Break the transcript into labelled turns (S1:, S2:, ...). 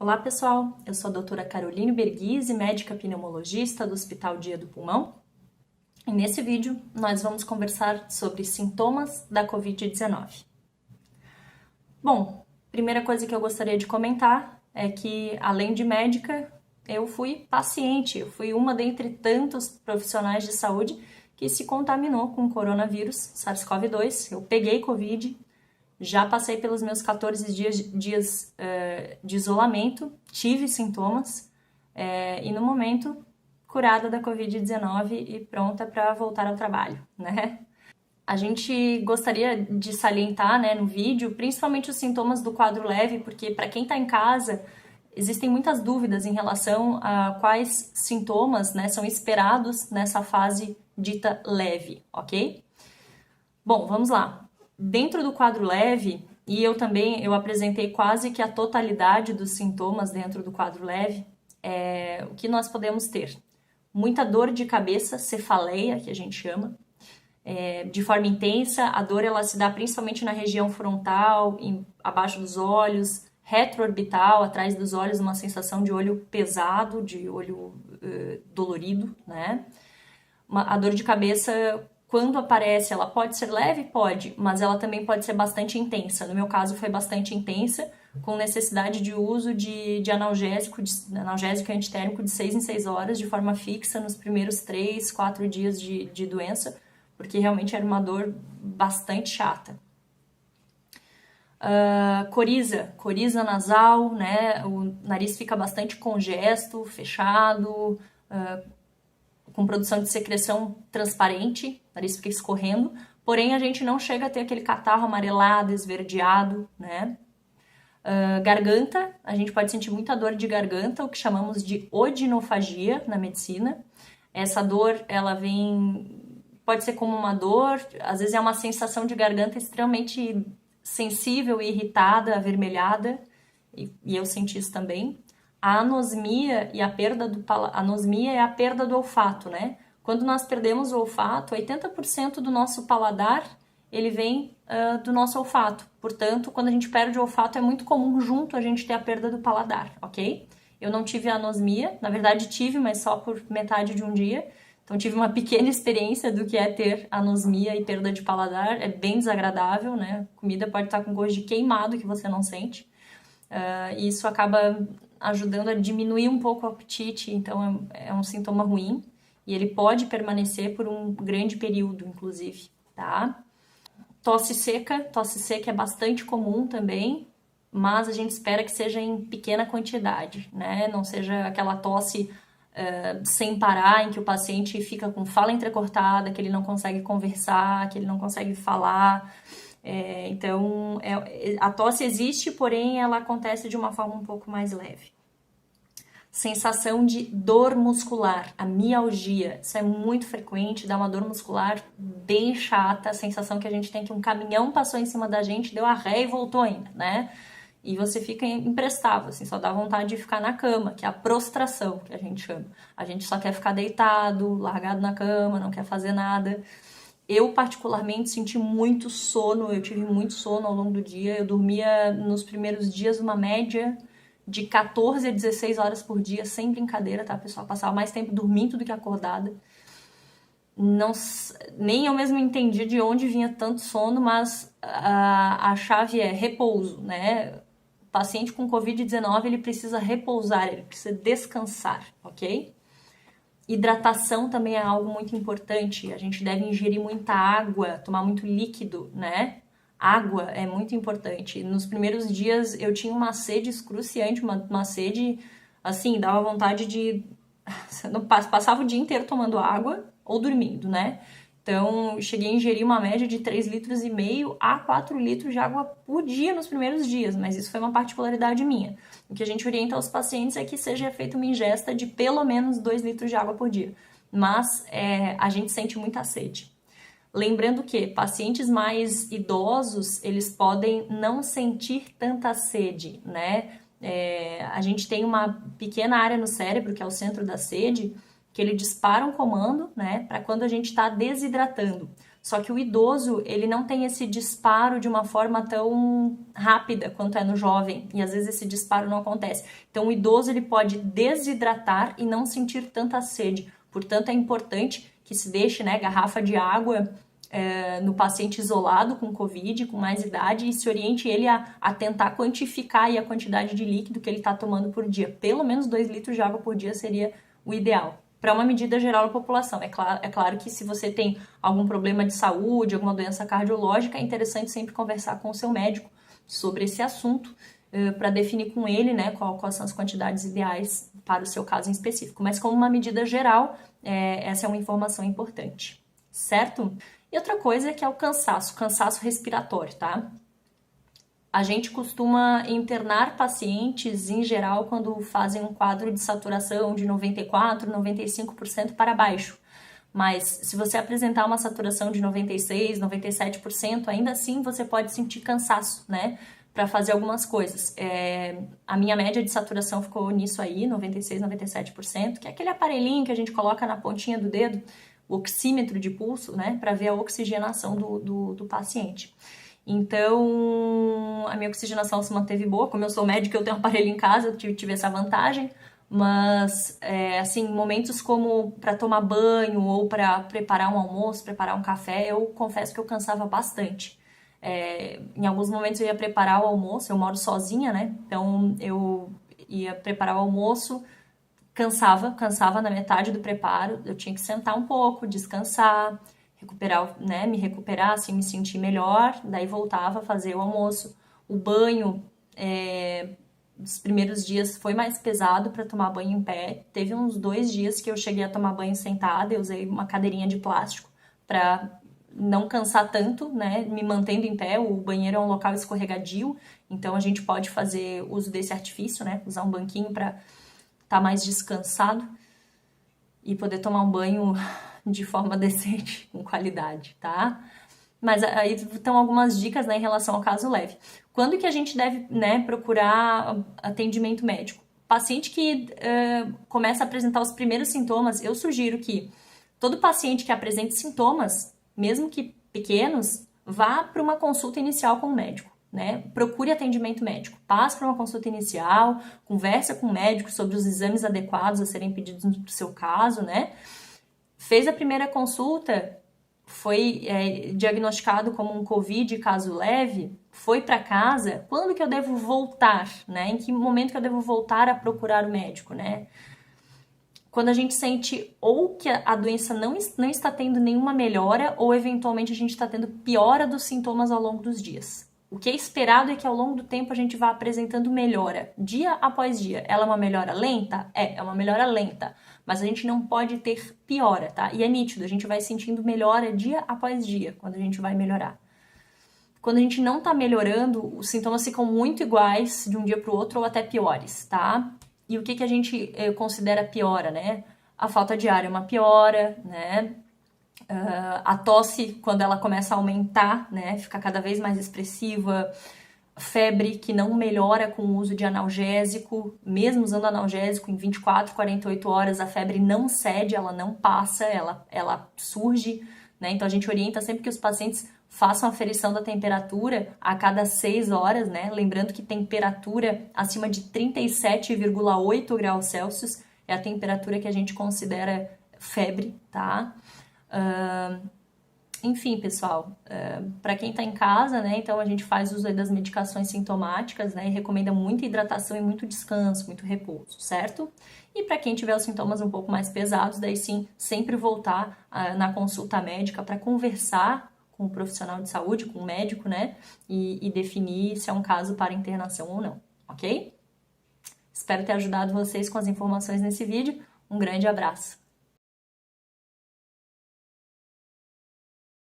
S1: Olá pessoal, eu sou a doutora Caroline Berghisi, médica pneumologista do Hospital Dia do Pulmão, e nesse vídeo nós vamos conversar sobre sintomas da Covid-19. Bom, primeira coisa que eu gostaria de comentar é que, além de médica, eu fui paciente, eu fui uma dentre tantos profissionais de saúde que se contaminou com o coronavírus SARS-CoV-2. Eu peguei Covid, já passei pelos meus 14 dias de isolamento, tive sintomas e no momento curada da Covid-19 e pronta para voltar ao trabalho, né? A gente gostaria de salientar, né, no vídeo, principalmente os sintomas do quadro leve, porque para quem está em casa, existem muitas dúvidas em relação a quais sintomas, né, são esperados nessa fase dita leve, ok? Bom, vamos lá. Dentro do quadro leve, e eu apresentei quase que a totalidade dos sintomas dentro do quadro leve, o que nós podemos ter? Muita dor de cabeça, cefaleia, que a gente chama, de forma intensa. A dor ela se dá principalmente na região frontal, abaixo dos olhos, retroorbital, atrás dos olhos, uma sensação de olho pesado, de olho dolorido, né? A dor de cabeça, quando aparece, ela pode ser leve? Pode, mas ela também pode ser bastante intensa. No meu caso, foi bastante intensa, com necessidade de uso de analgésico e antitérmico de 6 em 6 horas, de forma fixa, nos primeiros 3, 4 dias de doença, porque realmente era uma dor bastante chata. Coriza nasal, né? O nariz fica bastante congesto, fechado, com produção de secreção transparente, o nariz fica escorrendo, porém a gente não chega a ter aquele catarro amarelado, esverdeado, né? Garganta, a gente pode sentir muita dor de garganta, o que chamamos de odinofagia na medicina. Essa dor, ela pode ser como uma dor, às vezes é uma sensação de garganta extremamente sensível e irritada, avermelhada, e eu senti isso também. A anosmia e a perda anosmia é a perda do olfato, né? Quando nós perdemos o olfato, 80% do nosso paladar, ele vem do nosso olfato. Portanto, quando a gente perde o olfato, é muito comum junto a gente ter a perda do paladar, ok? Eu não tive anosmia, na verdade tive, mas só por metade de um dia. Então tive uma pequena experiência do que é ter anosmia e perda de paladar. É bem desagradável, né? A comida pode estar com gosto de queimado que você não sente. E isso acaba ajudando a diminuir um pouco o apetite, então é um sintoma ruim. E ele pode permanecer por um grande período, inclusive, tá? Tosse seca é bastante comum também, mas a gente espera que seja em pequena quantidade, né? Não seja aquela tosse sem parar, em que o paciente fica com fala entrecortada, que ele não consegue conversar, que ele não consegue falar. Então, a tosse existe, porém ela acontece de uma forma um pouco mais leve. Sensação de dor muscular, a mialgia, isso é muito frequente, dá uma dor muscular bem chata, a sensação que a gente tem que um caminhão passou em cima da gente, deu a ré e voltou ainda, né? E você fica imprestável, assim, só dá vontade de ficar na cama, que é a prostração, que a gente chama. A gente só quer ficar deitado, largado na cama, não quer fazer nada. Eu, particularmente, senti muito sono, eu tive muito sono ao longo do dia. Eu dormia, nos primeiros dias, uma média de 14 a 16 horas por dia, sem brincadeira, tá, pessoal? Passava mais tempo dormindo do que acordada. Não, nem eu mesmo entendi de onde vinha tanto sono, mas a chave é repouso, né? O paciente com Covid-19, ele precisa repousar, ele precisa descansar, ok? Hidratação também é algo muito importante. A gente deve ingerir muita água, tomar muito líquido, né? Água é muito importante. Nos primeiros dias eu tinha uma sede excruciante, uma sede, assim, dava vontade de... Passava o dia inteiro tomando água ou dormindo, né? Então, cheguei a ingerir uma média de 3,5 litros a 4 litros de água por dia nos primeiros dias, mas isso foi uma particularidade minha. O que a gente orienta aos pacientes é que seja feita uma ingesta de pelo menos 2 litros de água por dia, mas a gente sente muita sede. Lembrando que pacientes mais idosos, eles podem não sentir tanta sede, né? A gente tem uma pequena área no cérebro, que é o centro da sede, que ele dispara um comando, né, para quando a gente está desidratando. Só que o idoso, ele não tem esse disparo de uma forma tão rápida quanto é no jovem, e às vezes esse disparo não acontece. Então o idoso, ele pode desidratar e não sentir tanta sede. Portanto, é importante que se deixe, né, garrafa de água no paciente isolado com Covid, com mais idade, e se oriente ele a tentar quantificar aí a quantidade de líquido que ele está tomando por dia. Pelo menos 2 litros de água por dia seria o ideal, para uma medida geral da população. É claro que se você tem algum problema de saúde, alguma doença cardiológica, é interessante sempre conversar com o seu médico sobre esse assunto, para definir com ele, né, quais são as quantidades ideais para o seu caso em específico. Mas como uma medida geral, essa é uma informação importante, certo? E outra coisa é que é o cansaço respiratório, tá? A gente costuma internar pacientes, em geral, quando fazem um quadro de saturação de 94%, 95% para baixo. Mas se você apresentar uma saturação de 96%, 97%, ainda assim você pode sentir cansaço, né? Para fazer algumas coisas. A minha média de saturação ficou nisso aí, 96%, 97%, que é aquele aparelhinho que a gente coloca na pontinha do dedo, o oxímetro de pulso, né, para ver a oxigenação do paciente. Então, a minha oxigenação se manteve boa. Como eu sou médica, eu tenho um aparelho em casa, eu tive essa vantagem. Mas, assim, momentos como para tomar banho ou para preparar um almoço, preparar um café, eu confesso que eu cansava bastante. Em alguns momentos eu ia preparar o almoço, eu moro sozinha, né? Então, eu ia preparar o almoço, cansava na metade do preparo, eu tinha que sentar um pouco, descansar, recuperar, né, me recuperar, assim, me sentir melhor, daí voltava a fazer o almoço. O banho, nos primeiros dias foi mais pesado para tomar banho em pé. Teve uns 2 dias que eu cheguei a tomar banho sentada, eu usei uma cadeirinha de plástico para não cansar tanto, né, me mantendo em pé. O banheiro é um local escorregadio, então a gente pode fazer uso desse artifício, né, usar um banquinho para estar mais descansado e poder tomar um banho de forma decente, com qualidade, tá? Mas aí estão algumas dicas, né, em relação ao caso leve. Quando que a gente deve, né, procurar atendimento médico? Paciente que começa a apresentar os primeiros sintomas, eu sugiro que todo paciente que apresente sintomas, mesmo que pequenos, vá para uma consulta inicial com o médico. Né? Procure atendimento médico, passe para uma consulta inicial, conversa com o médico sobre os exames adequados a serem pedidos no seu caso, né? Fez a primeira consulta, foi diagnosticado como um Covid, caso leve, foi para casa, quando que eu devo voltar, né? Em que momento que eu devo voltar a procurar o médico, né? Quando a gente sente ou que a doença não está tendo nenhuma melhora ou eventualmente a gente está tendo piora dos sintomas ao longo dos dias. O que é esperado é que ao longo do tempo a gente vá apresentando melhora, dia após dia. Ela é uma melhora lenta? É uma melhora lenta, mas a gente não pode ter piora, tá? E é nítido, a gente vai sentindo melhora dia após dia, quando a gente vai melhorar. Quando a gente não tá melhorando, os sintomas ficam muito iguais de um dia para o outro ou até piores, tá? E o que a gente considera piora, né? A falta de ar é uma piora, né? A tosse, quando ela começa a aumentar, né, fica cada vez mais expressiva, febre que não melhora com o uso de analgésico, mesmo usando analgésico em 24, 48 horas, a febre não cede, ela não passa, ela surge, né, então a gente orienta sempre que os pacientes façam a aferição da temperatura a cada 6 horas, né, lembrando que temperatura acima de 37,8 graus Celsius é a temperatura que a gente considera febre, tá? Enfim, pessoal, para quem está em casa, né, então a gente faz uso aí das medicações sintomáticas, né, e recomenda muita hidratação e muito descanso, muito repouso, certo? E para quem tiver os sintomas um pouco mais pesados, daí sim, sempre voltar na consulta médica para conversar com o profissional de saúde, com o médico, né, e definir se é um caso para internação ou não, ok? Espero ter ajudado vocês com as informações nesse vídeo. Um grande abraço!